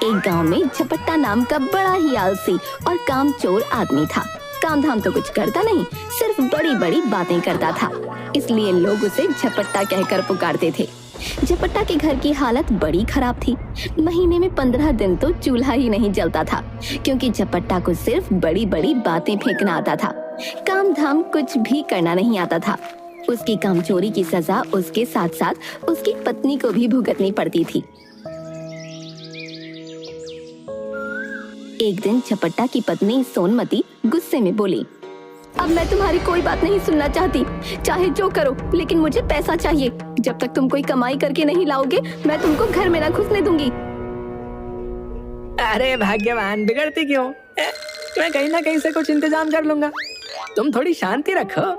एक गांव में झपट्टा नाम का बड़ा ही आलसी और कामचोर आदमी था। काम धाम तो कुछ करता नहीं, सिर्फ बड़ी बड़ी बातें करता था, इसलिए लोग उसे झपट्टा कहकर पुकारते थे। झपट्टा के घर की हालत बड़ी खराब थी। महीने में 15 दिन तो चूल्हा ही नहीं जलता था, क्योंकि झपट्टा को सिर्फ बड़ी बड़ी बातें फेंकना आता था। काम धाम कुछ भी करना नहीं आता था। उसकी कामचोरी की सजा उसके साथ साथ उसकी पत्नी को भी भुगतनी पड़ती थी। एक दिन झपट्टा की पत्नी सोनमती गुस्से में बोली, अब मैं तुम्हारी कोई बात नहीं सुनना चाहती, चाहे जो करो, लेकिन मुझे पैसा चाहिए। जब तक तुम कोई कमाई करके नहीं लाओगे, मैं तुमको घर में ना घुसने दूंगी। अरे भाग्यवान, बिगड़ती क्यों? मैं कहीं ना कहीं से कुछ इंतजाम कर लूंगा। तुम थोड़ी शांति रखो।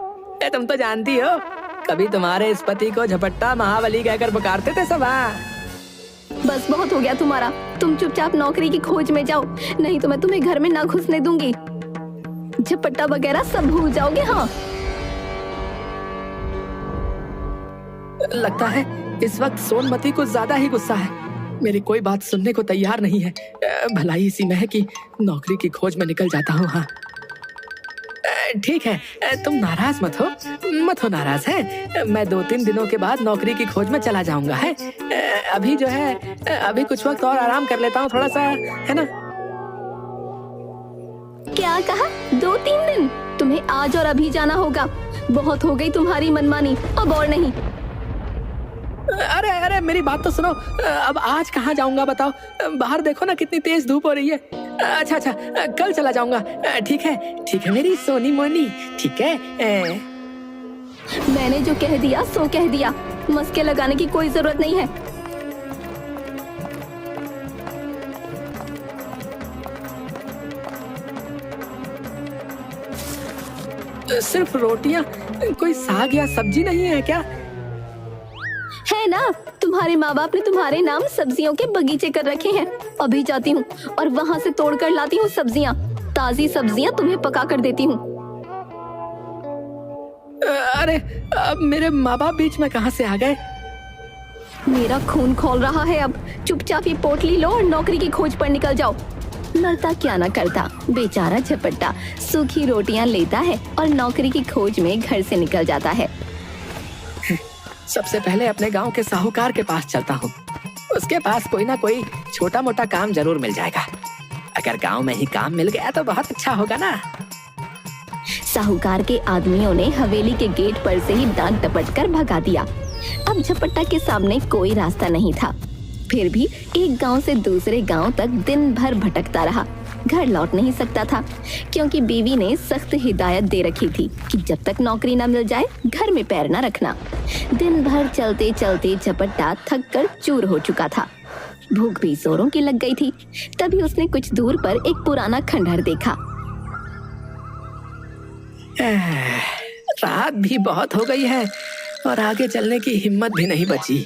तुम तो जानती हो, कभी तुम्हारे इस पति को झपट्टा महाबली कहकर पुकारते थे सब। बस बहुत हो गया तुम्हारा। तुम चुपचाप नौकरी की खोज में जाओ, नहीं तो मैं तुम्हें घर में ना घुसने दूंगी। झपट्टा वगैरह सब भूल जाओगे। हाँ, लगता है इस वक्त सोनमती को ज्यादा ही गुस्सा है। मेरी कोई बात सुनने को तैयार नहीं है। भलाई इसी में है कि नौकरी की खोज में निकल जाता हूँ। हाँ ठीक है, तुम नाराज मत हो नाराज है। मैं 2-3 दिनों के बाद नौकरी की खोज में चला जाऊंगा। है अभी जो है, अभी कुछ वक्त और आराम कर लेता हूँ थोड़ा सा, है ना? क्या कहा? 2-3 दिन? तुम्हें आज और अभी जाना होगा। बहुत हो गई तुम्हारी मनमानी, अब और नहीं। अरे अरे मेरी बात तो सुनो। अब आज कहाँ जाऊंगा बताओ? बाहर देखो ना कितनी तेज धूप हो रही है। अच्छा कल चला जाऊंगा। ठीक है मेरी सोनी मोनी, ठीक है। मैंने जो कह दिया सो कह दिया, मस्के लगाने की कोई जरूरत नहीं है। सिर्फ रोटियां, कोई साग या सब्जी नहीं है क्या? है ना, तुम्हारे माँ बाप ने तुम्हारे नाम सब्जियों के बगीचे कर रखे हैं। अभी जाती हूँ और वहाँ से तोड़ कर लाती हूँ सब्जियाँ। ताजी सब्जियाँ तुम्हें पका कर देती हूँ। अरे अब मेरे माँ बाप बीच में कहाँ से आ गए? मेरा खून खौल रहा है अब। चुपचाप ये पोटली लो और नौकरी की खोज पर निकल जाओ। मरता क्या ना करता, बेचारा झपट्टा सूखी रोटियां लेता है और नौकरी की खोज में घर से निकल जाता है। सबसे पहले अपने गांव के साहूकार के पास चलता हूँ। उसके पास कोई ना कोई छोटा मोटा काम जरूर मिल जाएगा। अगर गांव में ही काम मिल गया तो बहुत अच्छा होगा ना। साहूकार के आदमियों ने हवेली के गेट पर से ही डांट डपट कर भगा दिया। अब झपट्टा के सामने कोई रास्ता नहीं था। फिर भी एक गांव से दूसरे गांव तक दिन भर भटकता रहा। घर लौट नहीं सकता था, क्योंकि बीवी ने सख्त हिदायत दे रखी थी कि जब तक नौकरी न मिल जाए घर में पैर न रखना। दिन भर चलते चलते झपट्टा थक कर चूर हो चुका था। भूख भी जोरों की लग गई थी। तभी उसने कुछ दूर पर एक पुराना खंडहर देखा। रात भी बहुत हो गई है और आगे चलने की हिम्मत भी नहीं बची।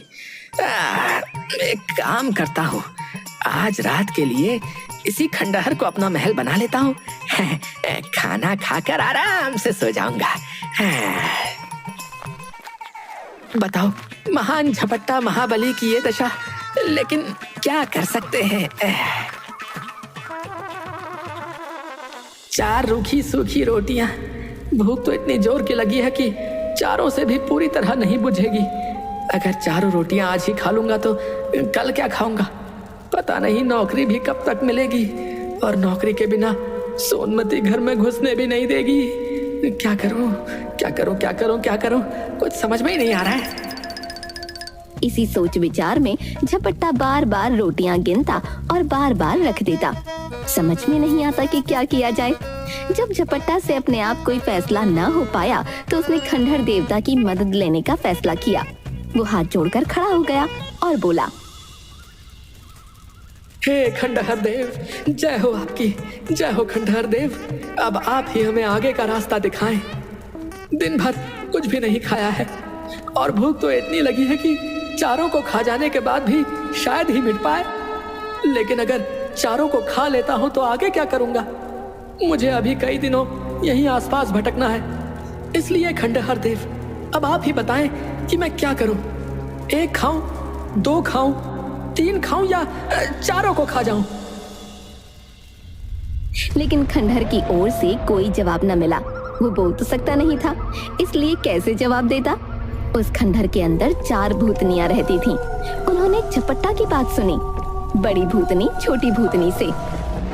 एक काम करता हूँ, आज रात के लिए इसी खंडहर को अपना महल बना लेता हूँ। खाना खाकर आराम से सो जाऊंगा। बताओ, महान झपट्टा महाबली की ये दशा, लेकिन क्या कर सकते हैं। 4 रूखी सूखी रोटियां। भूख तो इतनी जोर की लगी है कि चारों से भी पूरी तरह नहीं बुझेगी। अगर 4 रोटियां आज ही खा लूंगा तो कल क्या खाऊंगा पता नहीं। नौकरी भी कब तक मिलेगी, और नौकरी के बिना सोनमती घर में घुसने भी नहीं देगी। क्या करूं, कुछ समझ में ही नहीं आ रहा है। इसी सोच विचार में झपट्टा बार बार रोटियां गिनता और बार बार रख देता। समझ में नहीं आता कि क्या किया जाए। जब झपट्टा से अपने आप कोई फैसला न हो पाया तो उसने खंडहर देवता की मदद लेने का फैसला किया। वो हाथ जोड़कर खड़ा हो गया और बोला, हे खंडहर देव, जय हो आपकी, जय हो खंडहर देव। अब आप ही हमें आगे का रास्ता दिखाएं। दिन भर कुछ भी नहीं खाया है और भूख तो इतनी लगी है कि चारों को खा जाने के बाद भी शायद ही मिट पाए। लेकिन अगर चारों को खा लेता हूं तो आगे क्या करूंगा? मुझे अभी कई दिनों यहीं आसपास भटकना है। इसलिए खंडहर देव, अब आप ही बताएं कि मैं क्या करूं। 1 खाऊं, 2 खाऊं 3 खाऊं या चारों को खा जाऊं? लेकिन खंडहर की ओर से कोई जवाब न मिला। वो बोल तो सकता नहीं था, इसलिए कैसे जवाब देता। उस खंडहर के अंदर 4 भूतनियां रहती थीं। उन्होंने झपट्टा की बात सुनी। बड़ी भूतनी छोटी भूतनी से,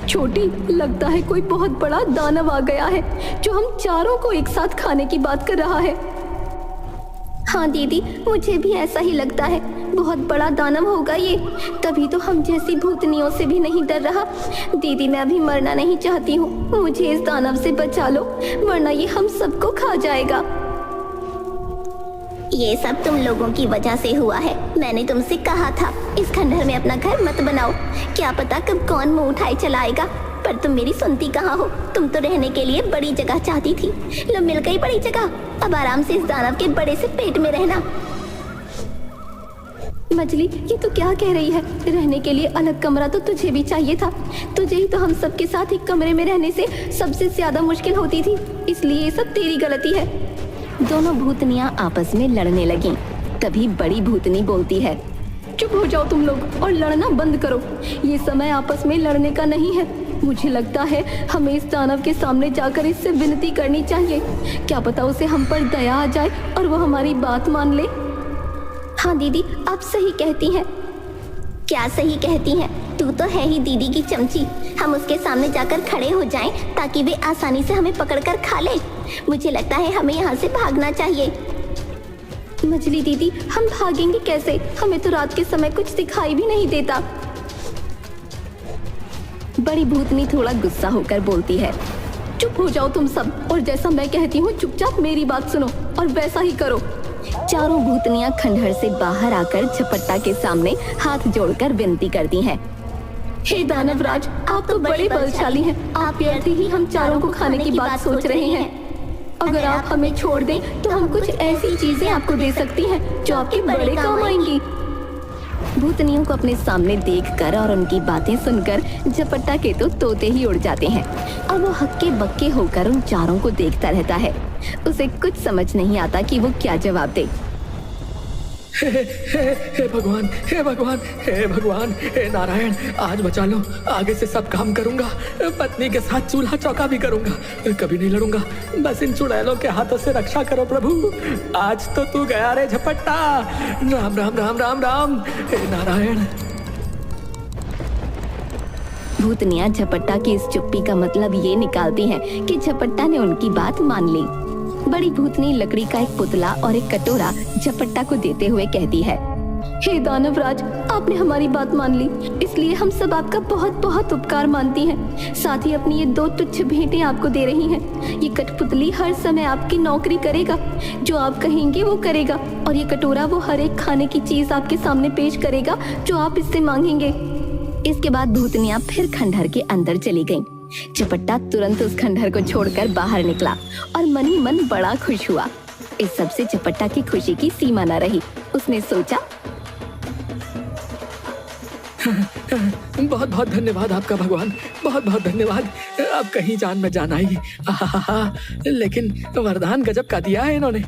छोटी, लगता है कोई बहुत बड़ा दानव आ गया है जो हम चारों को एक साथ खाने की बात कर रहा है। हाँ दीदी, मुझे भी ऐसा ही लगता है, बहुत बड़ा दानव होगा ये, तभी तो हम जैसी भूतनियों से भी नहीं डर रहा। दीदी, मैं अभी मरना नहीं चाहती हूँ, मुझे इस दानव से बचा लो, वरना ये हम सबको खा जाएगा। ये सब तुम लोगों की वजह से हुआ है। मैंने तुमसे कहा था इस खंडहर में अपना घर मत बनाओ, क्या पता कब कौन मुंह उठाए चला आएगा, पर तुम मेरी सुनती कहाँ हो। तुम तो रहने के लिए बड़ी जगह चाहती थी, लो मिल गई बड़ी जगह, अब आराम से इस दानव के बड़े से पेट में रहना। मछली, ये तो क्या कह रही है? रहने के लिए अलग कमरा तो तुझे भी चाहिए था। तुझे ही तो हम सबके साथ एक कमरे में रहने से सबसे ज्यादा मुश्किल होती थी, इसलिए ये सब तेरी गलती है। दोनों भूतनियां आपस में लड़ने लगीं। तभी बड़ी भूतनी बोलती है, चुप हो जाओ तुम लोग और लड़ना बंद करो। ये समय आपस में लड़ने का नहीं है। मुझे लगता है हमें इस दानव के सामने जाकर इससे विनती करनी चाहिए, क्या पता उसे हम पर दया आ जाए और वो हमारी बात मान ले। हाँ दीदी, आप सही कहती हैं। क्या सही कहती हैं? तू तो है ही दीदी की चमची। हम उसके सामने जाकर खड़े हो जाएं ताकि वे आसानी से हमें पकड़कर खा ले। मुझे लगता है हमें यहाँ से भागना चाहिए। मछली दीदी, हम भागेंगे कैसे? हमें तो रात के समय कुछ दिखाई भी नहीं देता। बड़ी भूतनी थोड़ा गुस्सा होकर बोलती है, चुप हो जाओ तुम सब और जैसा मैं कहती हूँ चुपचाप मेरी बात सुनो और वैसा ही करो। चारों भूतनियां खंडहर से बाहर आकर झपट्टा के सामने हाथ जोड़कर विनती करती हैं। हे दानवराज, आप तो बड़े बलशाली हैं, आप अर्थ ही हम चारों को खाने की बात सोच रहे हैं। अगर आप हमें छोड़ दें तो हम कुछ ऐसी चीजें आपको दे सकती हैं जो आपके बड़े काम आएंगी। भूतनियों को अपने सामने देखकर और उनकी बातें सुनकर झपट्टा के तो तोते ही उड़ जाते हैं और वो हक्के बक्के होकर उन चारों को देखता रहता है। उसे कुछ समझ नहीं आता कि वो क्या जवाब दे। हे भगवान, हे भगवान, हे भगवान, हे नारायण, आज बचा लो। आगे से सब काम करूंगा, पत्नी के साथ चूल्हा चौका भी करूंगा, कभी नहीं लड़ूंगा। बस इन चुड़ैलों के हाथों से रक्षा करो प्रभु। आज तो तू गया रे झपट्टा। राम राम राम राम राम, हे नारायण। भूतनियां झपट्टा की इस चुप्पी का मतलब ये निकालती हैं कि झपट्टा ने उनकी बात मान ली। बड़ी भूतनी लकड़ी का एक पुतला और एक कटोरा झपट्टा को देते हुए कहती है, हे दानवराज, आपने हमारी बात मान ली, इसलिए हम सब आपका बहुत बहुत उपकार मानती हैं। साथ ही अपनी ये 2 तुच्छ भेंटें आपको दे रही हैं। ये कठपुतली हर समय आपकी नौकरी करेगा, जो आप कहेंगे वो करेगा, और ये कटोरा वो हर एक खाने की चीज आपके सामने पेश करेगा जो आप इससे मांगेंगे। इसके बाद भूतनियां फिर खंडहर के अंदर चली गईं। झपट्टा तुरंत उस खंडहर को छोड़कर बाहर निकला और मन ही मन बड़ा खुश हुआ। इस सब से झपट्टा की खुशी की सीमा न रही। उसने सोचा, बहुत बहुत धन्यवाद आपका भगवान, बहुत बहुत धन्यवाद। अब कहीं जान में जान आएगी। लेकिन वरदान गजब का दिया है इन्होंने।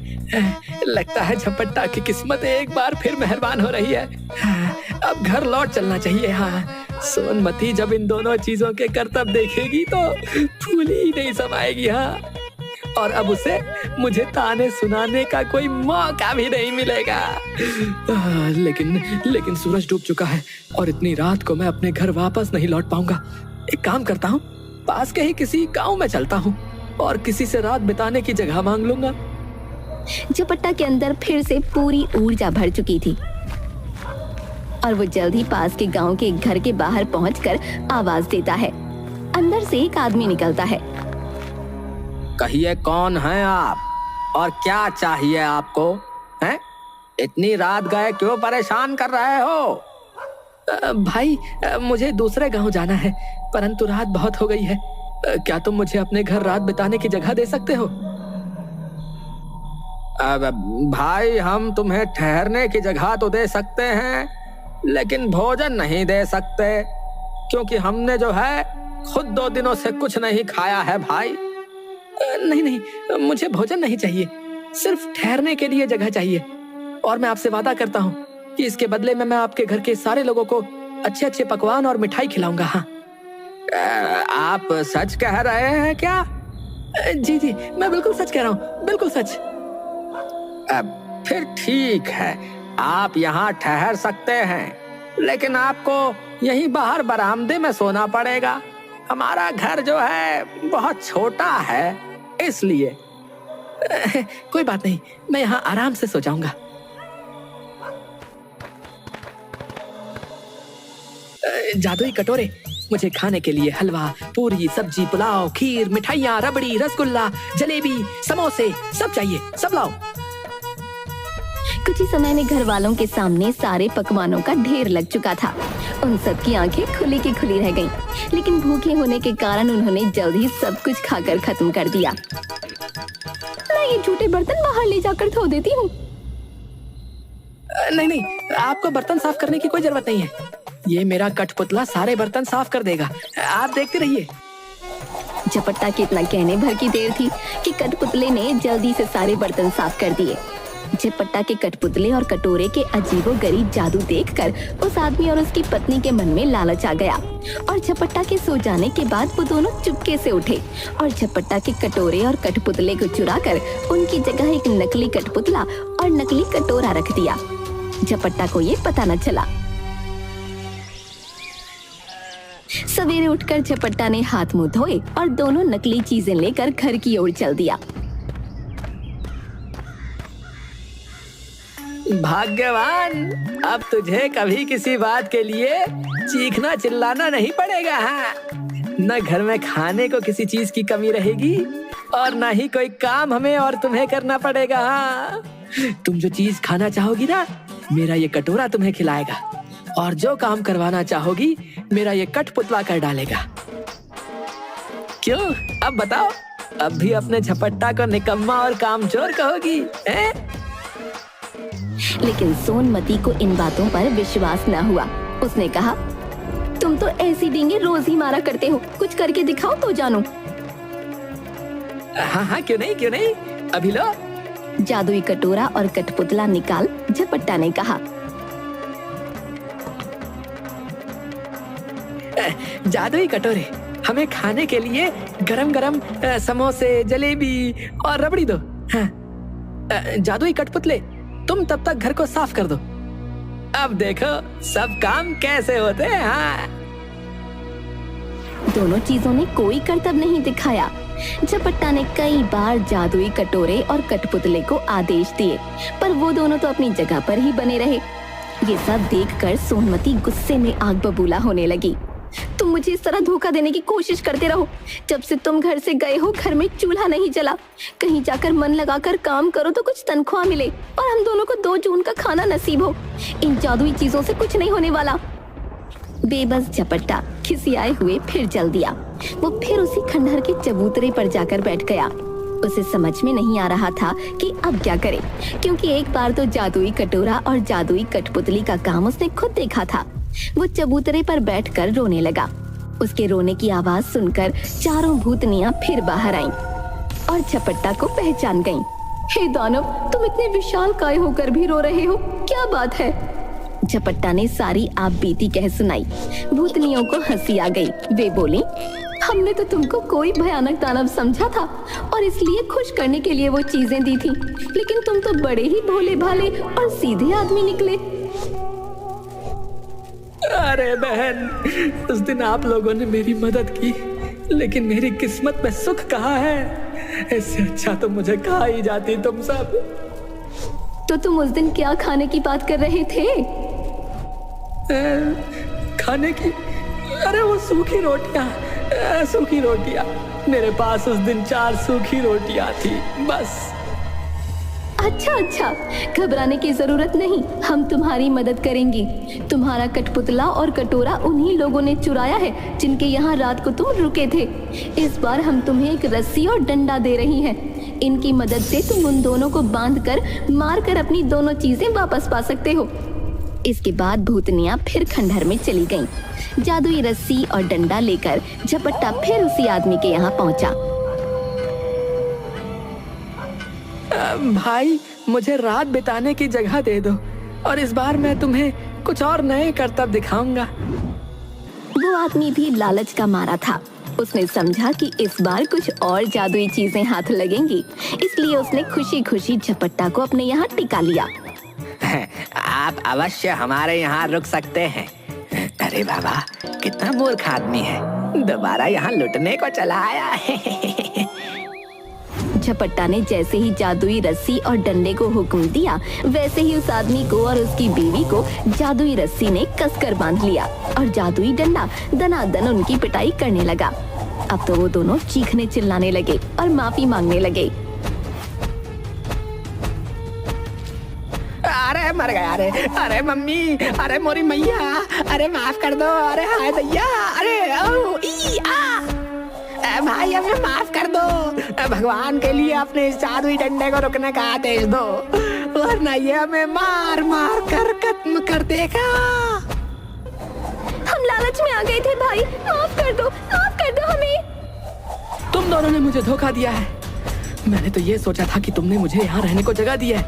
लगता है झपट्टा की किस्मत एक बार फिर मेहरबान हो रही है। अब घर लौट चलना चाहिए। हाँ, सोनमती जब इन दोनों चीजों के करतब देखेगी तो फूली ही नहीं समाएगी। हाँ, और अब उसे मुझे ताने सुनाने का कोई मौका भी नहीं मिलेगा। लेकिन सूरज डूब चुका है और इतनी रात को मैं अपने घर वापस नहीं लौट पाऊंगा। एक काम करता हूँ, पास के ही किसी गांव में चलता हूँ और किसी से रात बिताने की जगह मांग लूंगा। झपट्टा के अंदर फिर से पूरी ऊर्जा भर चुकी थी और वो जल्द ही पास के गांव के एक घर के बाहर पहुंचकर आवाज देता है। अंदर से एक आदमी निकलता है। कहिए, कौन हैं आप और क्या चाहिए आपको? हैं? इतनी रात गए क्यों परेशान कर रहे हो? भाई, मुझे दूसरे गांव जाना है, परंतु रात बहुत हो गई है। क्या तुम मुझे अपने घर रात बिताने की जगह दे सकते हो? भाई, हम तुम्हें ठहरने की जगह तो दे सकते हैं, लेकिन भोजन नहीं दे सकते, क्योंकि हमने जो है खुद 2 दिनों से कुछ नहीं खाया है भाई। नहीं, मुझे भोजन नहीं चाहिए, सिर्फ ठहरने के लिए जगह चाहिए। और मैं आपसे वादा करता हूँ, कि इसके बदले में मैं आपके घर के सारे लोगों को अच्छे अच्छे पकवान और मिठाई खिलाऊंगा। हाँ आप सच कह रहे हैं क्या? जी जी, मैं बिल्कुल सच कह रहा हूँ, बिल्कुल सच। फिर ठीक है, आप यहाँ ठहर सकते हैं, लेकिन आपको यहीं बाहर बरामदे में सोना पड़ेगा। हमारा घर जो है बहुत छोटा है, इसलिए। कोई बात नहीं, मैं यहाँ आराम से सो जाऊंगा। जादुई कटोरे, मुझे खाने के लिए हलवा, पूरी, सब्जी, पुलाव, खीर, मिठाइयाँ, रबड़ी, रसगुल्ला, जलेबी, समोसे सब चाहिए, सब लाओ। कुछ ही समय में घर वालों के सामने सारे पकवानों का ढेर लग चुका था। उन सब की आंखें खुली की खुली रह गईं, लेकिन भूखे होने के कारण उन्होंने जल्द ही सब कुछ खाकर खत्म कर दिया। मैं ये झूठे बर्तन बाहर ले जाकर धो देती हूँ। नहीं नहीं, आपको बर्तन साफ करने की कोई जरूरत नहीं है। ये मेरा कठपुतला सारे बर्तन साफ कर देगा, आप देखते रहिए। झपट्टा के इतना कहने भर की देर थी कि कठपुतले ने जल्दी से सारे बर्तन साफ कर दिए। झपट्टा के कठपुतले और कटोरे के अजीबोगरीब जादू देखकर उस आदमी और उसकी पत्नी के मन में लालच आ गया और झपट्टा के सो जाने के बाद वो दोनों चुपके से उठे और झपट्टा के कटोरे और कठपुतले को चुराकर उनकी जगह एक नकली कठपुतला और नकली कटोरा रख दिया। झपट्टा को ये पता न चला। सवेरे उठकर झपट्टा ने हाथ मुंह धोए और दोनों नकली चीजें लेकर घर की ओर चल दिया। भाग्यवान, अब तुझे कभी किसी बात के लिए चीखना चिल्लाना नहीं पड़ेगा। हाँ, न घर में खाने को किसी चीज की कमी रहेगी और न ही कोई काम हमें और तुम्हें करना पड़ेगा। हाँ, तुम जो चीज खाना चाहोगी ना, मेरा ये कटोरा तुम्हें खिलाएगा, और जो काम करवाना चाहोगी मेरा ये कठपुतला कर डालेगा। क्यों, अब बताओ, अब भी अपने झपट्टा को निकम्मा और कामचोर कहोगी? लेकिन सोनमती को इन बातों पर विश्वास न हुआ। उसने कहा, तुम तो ऐसी डींगे रोज ही मारा करते हो, कुछ करके दिखाओ तो जानू। हाँ हाँ, क्यों नहीं, क्यों नहीं, अभी लो। जादुई कटोरा और कठपुतला निकाल झपट्टा ने कहा। जादुई कटोरे, हमें खाने के लिए गरम गरम समोसे, जलेबी और रबड़ी दो। हाँ, जादुई कठपुतले, तुम तब तक घर को साफ कर दो। अब देखो सब काम कैसे होते हैं। हाँ, दोनों चीजों ने कोई करतब नहीं दिखाया। झपट्टा ने कई बार जादुई कटोरे और कठपुतले को आदेश दिए, पर वो दोनों तो अपनी जगह पर ही बने रहे। ये सब देखकर सोनमती गुस्से में आग बबूला होने लगी। तुम मुझे इस तरह धोखा देने की कोशिश करते रहो। जब से तुम घर से गए हो घर में चूल्हा नहीं जला। कहीं जाकर मन लगाकर काम करो तो कुछ तनख्वाह मिले और हम दोनों को 2 जून का खाना नसीब हो। इन जादुई चीजों से कुछ नहीं होने वाला। बेबस झपट्टा खिसियाए हुए फिर चल दिया। वो फिर उसी खंडहर के चबूतरे पर जाकर बैठ गया। उसे समझ में नहीं आ रहा था कि अब क्या करे, क्योंकि एक बार तो जादुई कटोरा और जादुई कठपुतली का काम उसने खुद देखा था। वो चबूतरे पर बैठकर रोने लगा। उसके रोने की आवाज सुनकर चारों भूतनियां फिर बाहर आईं और झपट्टा को पहचान गईं। हे दानव, तुम इतने विशालकाय होकर भी रो रहे हो, क्या बात है? झपट्टा ने सारी आप बीती कह सुनाई। भूतनियों को हंसी आ गई। वे बोली, हमने तो तुमको कोई भयानक दानव समझा था और इसलिए खुश करने के लिए वो चीजें दी थी, लेकिन तुम तो बड़े ही भोले भाले और सीधे आदमी निकले। अरे बहन, उस दिन आप लोगों ने मेरी मदद की, लेकिन मेरी किस्मत में सुख कहाँ है? इससे अच्छा तो मुझे खा ही जाती तुम सब। तो तुम उस दिन क्या खाने की बात कर रहे थे? खाने की? अरे वो सूखी रोटियां, सूखी रोटियां। मेरे पास उस दिन 4 सूखी रोटियां थी, बस। अच्छा, घबराने की जरूरत नहीं, हम तुम्हारी मदद करेंगी। तुम्हारा कठपुतला और कटोरा उन्हीं लोगों ने चुराया है जिनके यहाँ रात को तुम रुके थे। इस बार हम तुम्हें एक रस्सी और डंडा दे रही हैं। इनकी मदद से तुम उन दोनों को बांधकर मारकर अपनी दोनों चीजें वापस पा सकते हो। इसके बाद भूतनियां फिर खंडहर में चली गईं। जादुई रस्सी और डंडा लेकर झपट्टा फिर उसी आदमी के यहाँ पहुंचा। भाई, मुझे रात बिताने की जगह दे दो। और इस बार मैं तुम्हें कुछ और नए करतब दिखाऊंगा। वो आदमी भी लालच का मारा था। उसने समझा कि इस बार कुछ और जादुई चीजें हाथ लगेंगी, इसलिए उसने खुशी खुशी झपट्टा को अपने यहाँ टिका लिया। आप अवश्य हमारे यहाँ रुक सकते हैं। अरे बाबा, कितना मूर्ख आदमी है, दोबारा यहाँ लुटने को चला आया है। झपट्टा ने जैसे ही जादुई रस्सी और डंडे को हुक्म दिया, वैसे ही उस आदमी को और उसकी बीवी को जादुई रस्सी ने कसकर बांध लिया और जादुई डंडा दनादन उनकी पिटाई करने लगा। अब तो वो दोनों चीखने चिल्लाने लगे और माफी मांगने लगे। अरे मर गया, अरे मम्मी, अरे मोरी मैया, अरे माफ कर दो, अरे हाय दैया, अरे भाई हमें माफ कर दो, भगवान के लिए अपने इस जादुई डंडे को रुकने का आदेश दो, वरना ये हमें मार मार कर खत्म कर देगा। हम लालच में आ गए थे भाई, माफ कर दो हमें। तुम दोनों ने मुझे धोखा दिया है। मैंने तो ये सोचा था कि तुमने मुझे यहाँ रहने को जगह दी है,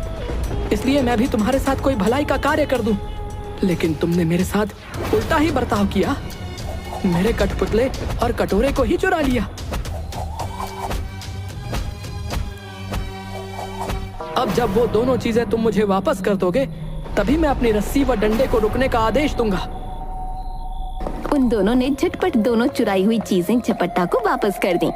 इसलिए मैं भी तुम्हारे साथ कोई भलाई का कार्य कर दूं। लेकिन तुमने मेरे साथ उल्टा ही बर्ताव किया, मेरे कठपुतले और कटोरे को ही चुरा लिया। अब जब वो दोनों चीजें तुम मुझे वापस कर दोगे, तभी मैं अपनी रस्सी व डंडे को रुकने का आदेश दूंगा। उन दोनों ने झटपट दोनों चुराई हुई चीजें झपट्टा को वापस कर दी।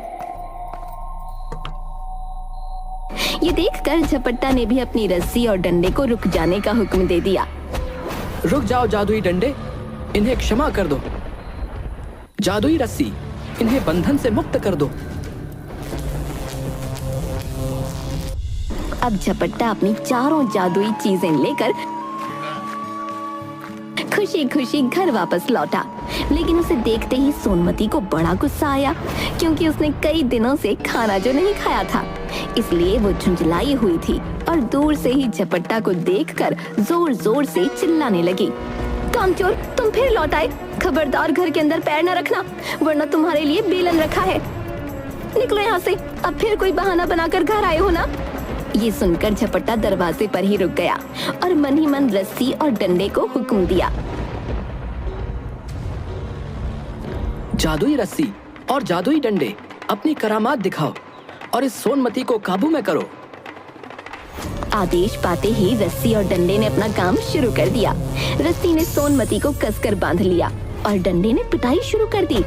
ये देखकर झपट्टा ने भी अपनी रस्सी और डंडे को रुक जाने का हुक्म दे दिया। रुक जाओ जादुई डंडे, इन्हें क्षमा कर दो। जादुई रस्सी, इन्हें बंधन से मुक्त कर दो। अब झपट्टा अपनी चारों जादुई चीजें लेकर खुशी खुशी घर वापस लौटा। लेकिन उसे देखते ही सोनमती को बड़ा गुस्सा आया, क्योंकि उसने कई दिनों से खाना जो नहीं खाया था, इसलिए वो झुंझलाई हुई थी और दूर से ही झपट्टा को देखकर जोर जोर से चिल्लाने लगी। कामचोर, तुम फिर लौट आए। खबरदार घर के अंदर पैर न रखना, वरना तुम्हारे लिए बेलन रखा है। निकलो यहाँ से, अब फिर कोई बहाना बनाकर घर आए हो ना। ये सुनकर झपट्टा दरवाजे पर ही रुक गया और मन ही मन रस्सी और डंडे को हुक्म दिया। जादुई रस्सी और जादुई डंडे, अपनी करामात दिखाओ और इस सोनमती को काबू में करो। आदेश पाते ही रस्सी और डंडे ने अपना काम शुरू कर दिया। रस्सी ने सोनमती को कसकर बांध लिया और डंडे ने पिटाई शुरू कर दी।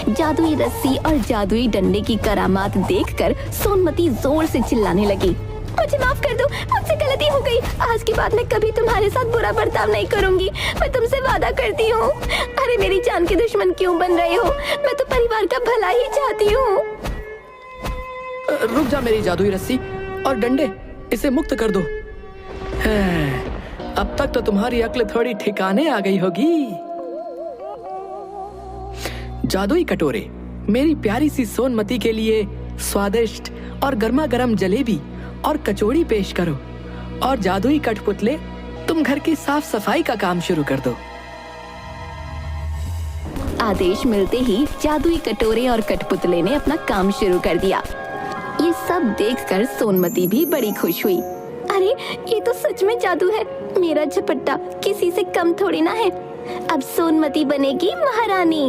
जादुई रस्सी और जादुई डंडे की करामात देखकर सोनमती जोर से चिल्लाने लगी। मुझे माफ कर दो, मुझसे गलती हो गई। आज के बाद मैं कभी तुम्हारे साथ बुरा बर्ताव नहीं करूंगी, मैं तुमसे वादा करती हूँ। अरे मेरी जान के दुश्मन क्यों बन रहे हो? मैं तो परिवार का भला ही चाहती हूँ। रुक जा मेरी जादुई रस्सी और डंडे, इसे मुक्त कर दो। अब तक तो तुम्हारी अक्ल थोड़ी ठिकाने आ गई होगी। जादुई कटोरे, मेरी प्यारी सी सोनमती के लिए स्वादिष्ट और गर्मा गर्म जलेबी और कचौड़ी पेश करो। और जादुई कठपुतले, तुम घर की साफ सफाई का काम शुरू कर दो। आदेश मिलते ही जादुई कटोरे और कठपुतले ने अपना काम शुरू कर दिया। ये सब देखकर सोनमती भी बड़ी खुश हुई। अरे ये तो सच में जादू है। मेरा झपट्टा किसी से कम थोड़ी ना है। अब सोनमती बनेगी महारानी।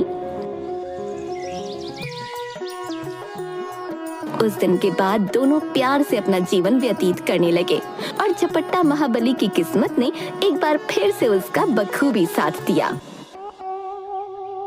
उस दिन के बाद दोनों प्यार से अपना जीवन व्यतीत करने लगे और झपट्टा महाबली की किस्मत ने एक बार फिर से उसका बखूबी साथ दिया।